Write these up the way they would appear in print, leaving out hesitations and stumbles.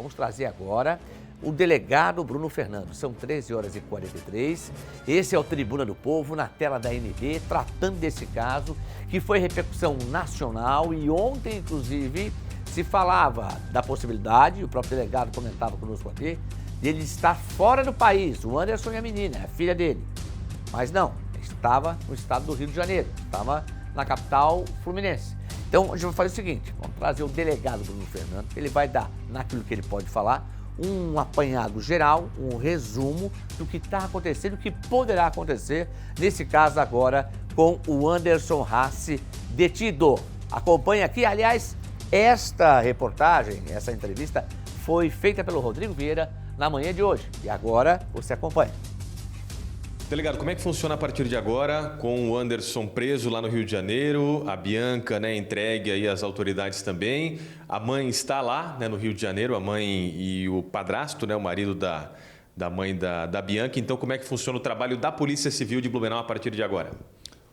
Vamos trazer agora o delegado Bruno Fernando. São 13h43. Esse é o Tribuna do Povo, na tela da ND, tratando desse caso que foi repercussão nacional e ontem, inclusive, se falava da possibilidade, o próprio delegado comentava conosco aqui, de ele estar fora do país, o Anderson e a menina, a filha dele. Mas não, estava no estado do Rio de Janeiro, estava na capital fluminense. Então, a gente vai fazer o seguinte, vamos trazer o delegado Bruno Fernando, ele vai dar, naquilo que ele pode falar, um apanhado geral, um resumo do que está acontecendo, do que poderá acontecer, nesse caso agora, com o Anderson Rassi detido. Acompanhe aqui, aliás, esta reportagem, essa entrevista, foi feita pelo Rodrigo Vieira na manhã de hoje. E agora você acompanha. Delegado, como é que funciona a partir de agora com o Anderson preso lá no Rio de Janeiro, a Bianca, entregue aí às autoridades também, a mãe está lá, no Rio de Janeiro, a mãe e o padrasto, o marido da mãe da Bianca. Então, como é que funciona o trabalho da Polícia Civil de Blumenau a partir de agora?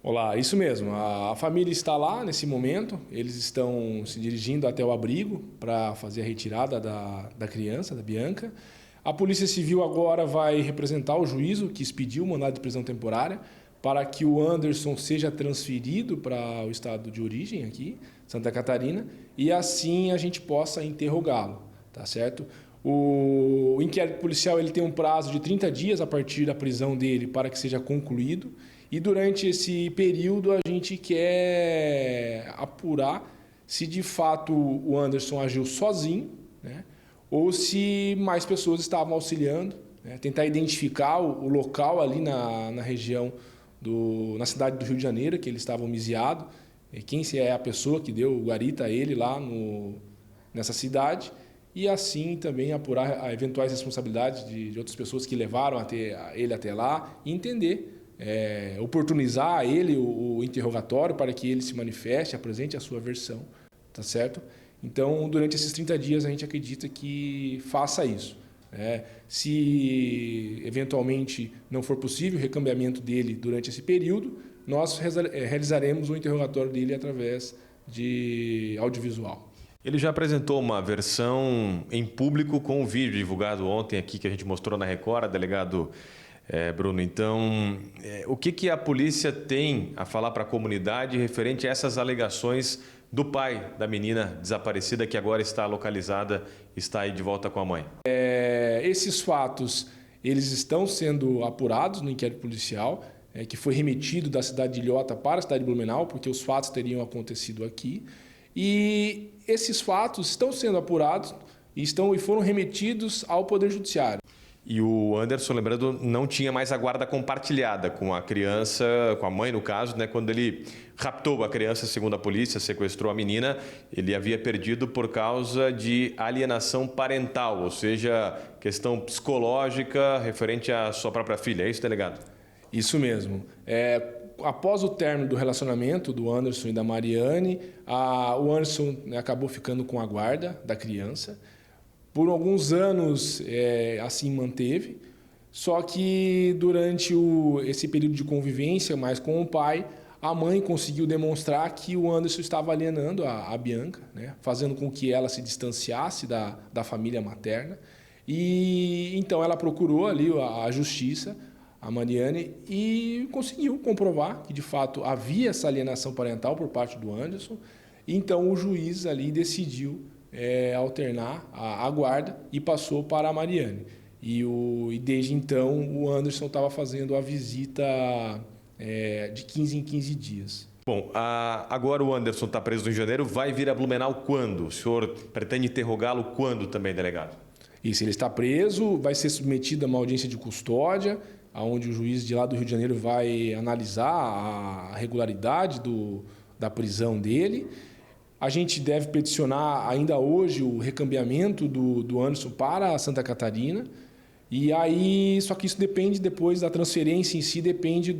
Olá, isso mesmo. A família está lá nesse momento, eles estão se dirigindo até o abrigo para fazer a retirada da criança, da Bianca. A Polícia Civil agora vai representar o juízo que expediu o mandado de prisão temporária para que o Anderson seja transferido para o estado de origem aqui, Santa Catarina, e assim a gente possa interrogá-lo, tá certo? O inquérito policial ele tem um prazo de 30 dias a partir da prisão dele para que seja concluído, e durante esse período a gente quer apurar se de fato o Anderson agiu sozinho, ou se mais pessoas estavam auxiliando, tentar identificar o local ali na região, na cidade do Rio de Janeiro, que ele estava homiziado, quem é a pessoa que deu o guarita a ele lá nessa cidade, e assim também apurar eventuais responsabilidades de outras pessoas que levaram ele até lá e entender, oportunizar a ele o interrogatório para que ele se manifeste, apresente a sua versão, tá certo? Então, durante esses 30 dias, a gente acredita que faça isso. Se eventualmente não for possível o recambiamento dele durante esse período, nós realizaremos o interrogatório dele através de audiovisual. Ele já apresentou uma versão em público com o vídeo divulgado ontem aqui que a gente mostrou na Record, delegado Bruno. Então, o que a polícia tem a falar para a comunidade referente a essas alegações do pai da menina desaparecida que agora está localizada, está aí de volta com a mãe? Esses fatos, eles estão sendo apurados no inquérito policial, que foi remetido da cidade de Ilhota para a cidade de Blumenau, porque os fatos teriam acontecido aqui. E esses fatos estão sendo apurados e foram remetidos ao Poder Judiciário. E o Anderson, lembrando, não tinha mais a guarda compartilhada com a criança, com a mãe no caso, quando ele raptou a criança, segundo a polícia, sequestrou a menina, ele havia perdido por causa de alienação parental, ou seja, questão psicológica referente à sua própria filha. É isso, delegado? Isso mesmo. Após o término do relacionamento do Anderson e da Mariane, o Anderson acabou ficando com a guarda da criança. Por alguns anos assim manteve, só que durante esse período de convivência mais com o pai, a mãe conseguiu demonstrar que o Anderson estava alienando a Bianca, fazendo com que ela se distanciasse da família materna. E então ela procurou ali a justiça, a Mariane, e conseguiu comprovar que de fato havia essa alienação parental por parte do Anderson. Então o juiz ali decidiu alternar a guarda e passou para a Mariane. E desde então o Anderson estava fazendo a visita de 15 em 15 dias. Bom, agora o Anderson está preso no Rio de Janeiro, vai vir a Blumenau quando? O senhor pretende interrogá-lo quando também, delegado? Isso, ele está preso, vai ser submetido a uma audiência de custódia, onde o juiz de lá do Rio de Janeiro vai analisar a regularidade da prisão dele. A gente deve peticionar ainda hoje o recambiamento do Anderson para Santa Catarina. E aí, só que isso depende depois da transferência em si, depende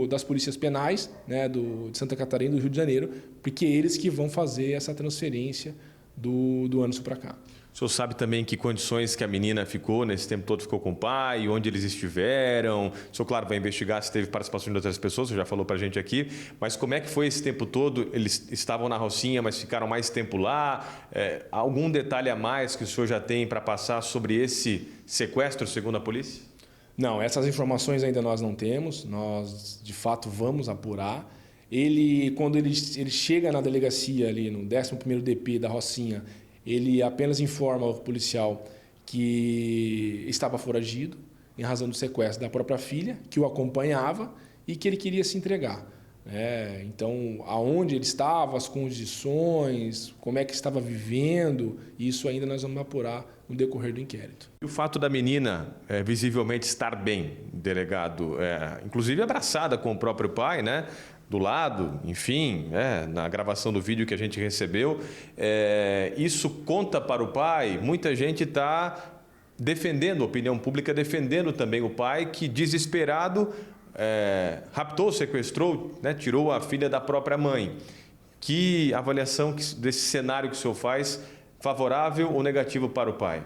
das polícias penais, de Santa Catarina e do Rio de Janeiro, porque é eles que vão fazer essa transferência do Anderson para cá. O O senhor sabe também em que condições que a menina ficou nesse tempo todo, ficou com o pai, onde eles estiveram? O senhor, claro, vai investigar se teve participação de outras pessoas, o senhor já falou para a gente aqui, mas como é que foi esse tempo todo? Eles estavam na Rocinha, mas ficaram mais tempo lá? Algum detalhe a mais que o senhor já tem para passar sobre esse sequestro, segundo a polícia? Não, essas informações ainda nós não temos, nós de fato vamos apurar. Quando ele chega na delegacia ali no 11º DP da Rocinha, ele apenas informa ao policial que estava foragido em razão do sequestro da própria filha, que o acompanhava e que ele queria se entregar. Então, aonde ele estava, as condições, como é que estava vivendo, isso ainda nós vamos apurar no decorrer do inquérito. E o fato da menina visivelmente estar bem, delegado, inclusive abraçada com o próprio pai, né? Do lado, enfim, na gravação do vídeo que a gente recebeu, isso conta para o pai? Muita gente está defendendo, a opinião pública defendendo também o pai, que desesperado raptou, sequestrou, né, tirou a filha da própria mãe. Que avaliação desse cenário que o senhor faz, favorável ou negativo para o pai?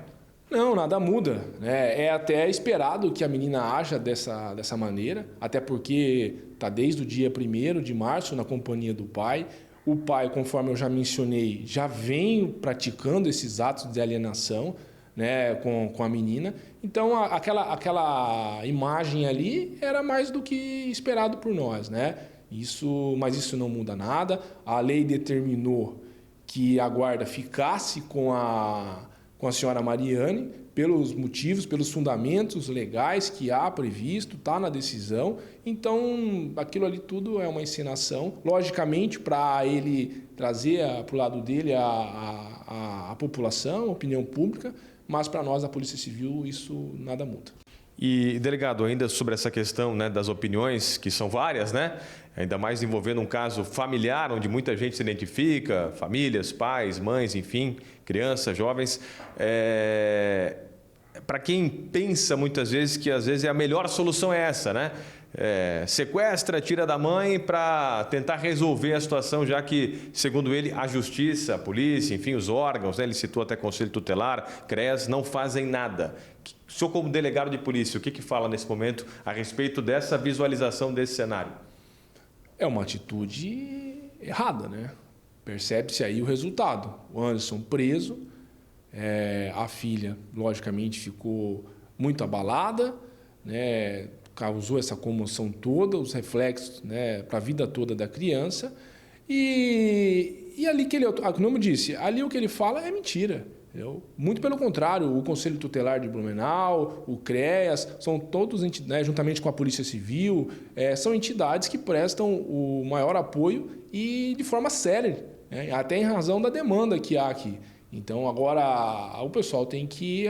Não, nada muda. É até esperado que a menina haja dessa maneira, até porque está desde o dia 1º de março na companhia do pai. O pai, conforme eu já mencionei, já vem praticando esses atos de alienação, né, com a menina. Então, aquela imagem ali era mais do que esperado por nós, né? Mas isso não muda nada. A lei determinou que a guarda ficasse com a senhora Mariane, pelos motivos, pelos fundamentos legais que há previsto, está na decisão. Então, aquilo ali tudo é uma encenação. Logicamente, para ele trazer para o lado dele a população, a opinião pública, mas para nós, a Polícia Civil, isso nada muda. E, delegado, ainda sobre essa questão, né, das opiniões, que são várias, né? Ainda mais envolvendo um caso familiar, onde muita gente se identifica, famílias, pais, mães, enfim, crianças, jovens. Para quem pensa muitas vezes que às vezes a melhor solução é essa, né? Sequestra, tira da mãe para tentar resolver a situação, já que, segundo ele, a justiça, a polícia, enfim, os órgãos, né, ele citou até Conselho Tutelar, CREAS, não fazem nada. O senhor, como delegado de polícia, o que fala nesse momento a respeito dessa visualização desse cenário? É uma atitude errada, né? Percebe-se aí o resultado. O Anderson preso, a filha, logicamente, ficou muito abalada, né? Causou essa comoção toda, os reflexos, né, para a vida toda da criança. E ali que ele, como eu disse, ali o que ele fala é mentira. Entendeu? Muito pelo contrário, o Conselho Tutelar de Blumenau, o CREAS, são todos, né, juntamente com a Polícia Civil, são entidades que prestam o maior apoio e de forma séria, né, até em razão da demanda que há aqui. Então, agora, o pessoal tem que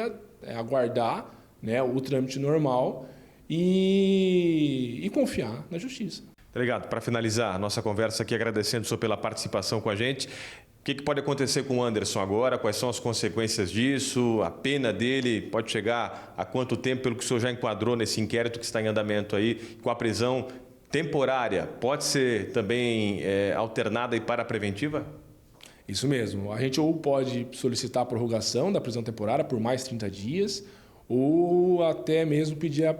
aguardar, né, o trâmite normal e confiar na Justiça. Delegado, para finalizar a nossa conversa aqui, agradecendo o senhor pela participação com a gente, o que pode acontecer com o Anderson agora? Quais são as consequências disso? A pena dele pode chegar a quanto tempo, pelo que o senhor já enquadrou nesse inquérito que está em andamento aí, com a prisão temporária? Pode ser também alternada e para a preventiva? Isso mesmo. A gente ou pode solicitar a prorrogação da prisão temporária por mais 30 dias, ou até mesmo pedir a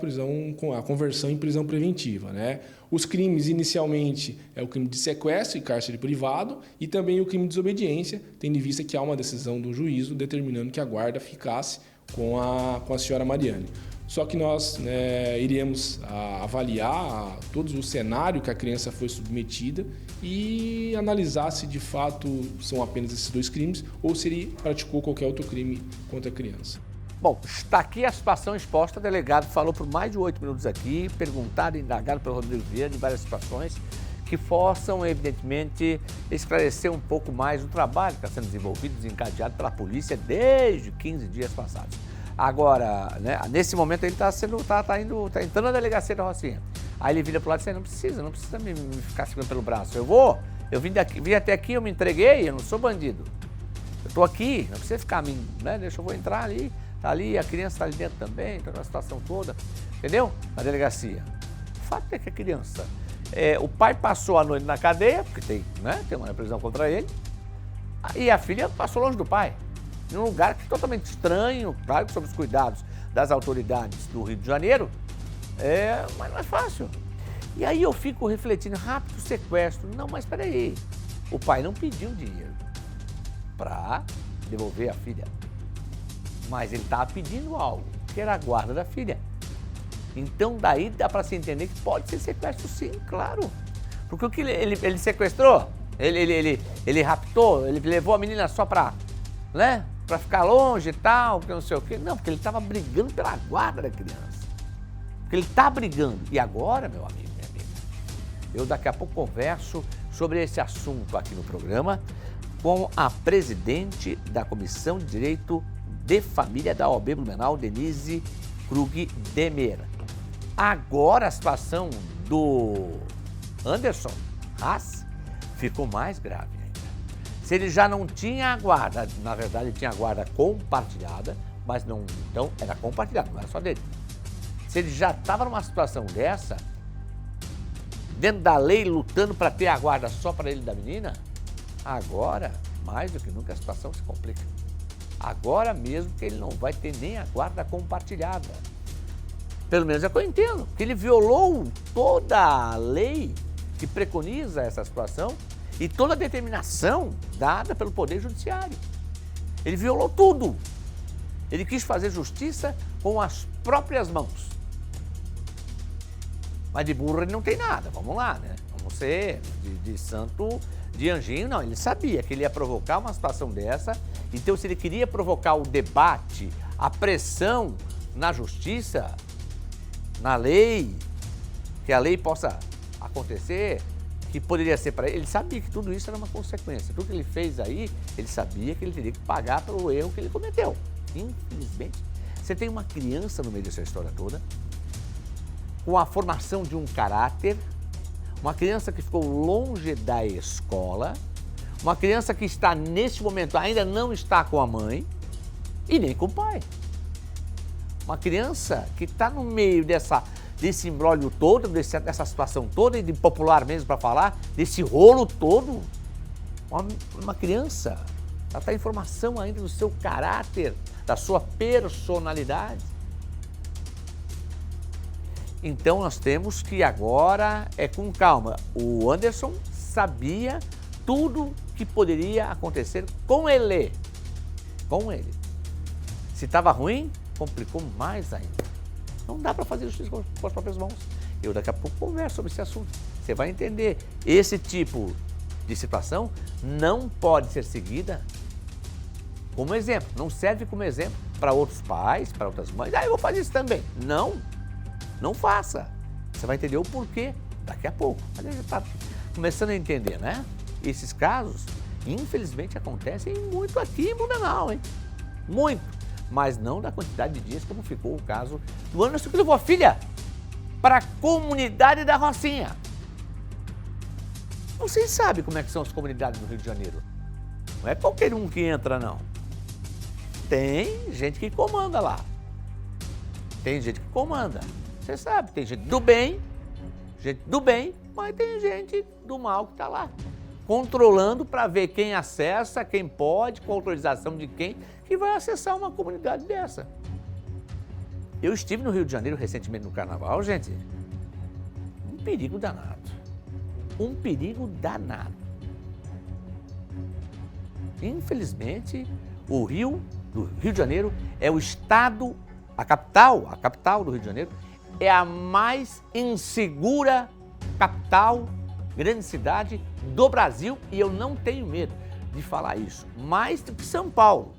conversão em prisão preventiva, né? Os crimes, inicialmente, é o crime de sequestro e cárcere privado e também o crime de desobediência, tendo em vista que há uma decisão do juízo determinando que a guarda ficasse com a senhora Mariane. Só que nós, né, iremos avaliar todo o cenário que a criança foi submetida e analisar se de fato são apenas esses dois crimes ou se ele praticou qualquer outro crime contra a criança. Bom, está aqui a situação exposta. O delegado falou por mais de 8 minutos aqui, perguntado e indagado pelo Rodrigo Vieira em várias situações que possam, evidentemente, esclarecer um pouco mais o trabalho que está sendo desenvolvido, desencadeado pela polícia desde 15 dias passados. Agora, né, nesse momento ele está entrando na delegacia da Rocinha. Aí ele vira para o lado e diz, não precisa me ficar segurando pelo braço. Eu vim até aqui, eu me entreguei, eu não sou bandido. Eu estou aqui, não precisa ficar, né, eu vou entrar ali. Está ali, a criança está ali dentro também, está na situação toda, entendeu? Na delegacia. O fato é que a criança, o pai passou a noite na cadeia, porque tem uma prisão contra ele, e a filha passou longe do pai. em um lugar totalmente estranho, claro que sob os cuidados das autoridades do Rio de Janeiro, mas não é fácil. E aí eu fico refletindo, rápido sequestro. Não, mas espera aí, o pai não pediu dinheiro para devolver a filha, mas ele estava pedindo algo, que era a guarda da filha. Então daí dá para se entender que pode ser sequestro sim, claro. Porque o que ele sequestrou, ele raptou, ele levou a menina só para, né, para ficar longe e tal, que não sei o quê. Não, porque ele estava brigando pela guarda da criança. Porque ele está brigando. E agora, meu amigo, minha amiga, eu daqui a pouco converso sobre esse assunto aqui no programa com a presidente da Comissão de Direito de Família da OAB Blumenau, Denise Krug Demer. Agora a situação do Anderson Haas ficou mais grave ainda. Se ele já não tinha a guarda, na verdade ele tinha a guarda compartilhada, mas não, então era compartilhado, não era só dele. Se ele já estava numa situação dessa, dentro da lei, lutando para ter a guarda só para ele e da menina, agora, mais do que nunca, a situação se complica. Agora mesmo que ele não vai ter nem a guarda compartilhada. Pelo menos é o que eu entendo, que ele violou toda a lei que preconiza essa situação e toda a determinação dada pelo Poder Judiciário. Ele violou tudo. Ele quis fazer justiça com as próprias mãos. Mas de burro ele não tem nada, vamos lá, né? Vamos ser de santo, de anjinho, não. Ele sabia que ele ia provocar uma situação dessa, então se ele queria provocar o debate, a pressão na justiça, na lei, que a lei possa acontecer, que poderia ser para ele sabia que tudo isso era uma consequência. Tudo que ele fez aí, ele sabia que ele teria que pagar pelo erro que ele cometeu. Infelizmente, você tem uma criança no meio dessa história toda, com a formação de um caráter, uma criança que ficou longe da escola, uma criança que está, neste momento, ainda não está com a mãe e nem com o pai. Uma criança que está no meio desse imbróglio todo, dessa situação toda, e de popular mesmo para falar, desse rolo todo. Uma criança, ela está em formação ainda do seu caráter, da sua personalidade. Então nós temos que agora, com calma, o Anderson sabia tudo que poderia acontecer com ele. Com ele. Se estava ruim, complicou mais ainda. Não dá para fazer justiça com as próprias mãos. Eu daqui a pouco converso sobre esse assunto. Você vai entender. Esse tipo de situação não pode ser seguida como exemplo. Não serve como exemplo para outros pais, para outras mães. Eu vou fazer isso também. Não faça. Você vai entender o porquê daqui a pouco. A gente já está começando a entender, né? Esses casos, infelizmente, acontecem muito aqui em Blumenau, hein? Muito. Mas não da quantidade de dias como ficou o caso do Anderson, que levou a filha para a comunidade da Rocinha. Vocês sabem como é que são as comunidades do Rio de Janeiro. Não é qualquer um que entra, não. Tem gente que comanda lá. Tem gente que comanda. Você sabe, tem gente do bem, mas tem gente do mal que está lá, controlando para ver quem acessa, quem pode, com autorização de quem, que vai acessar uma comunidade dessa. Eu estive no Rio de Janeiro recentemente no Carnaval, gente. Um perigo danado. Um perigo danado. Infelizmente, o Rio de Janeiro é o estado, a capital do Rio de Janeiro, é a mais insegura capital, grande cidade do Brasil, e eu não tenho medo de falar isso, mais do que São Paulo,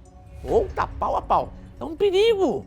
ou tá pau a pau. É um perigo,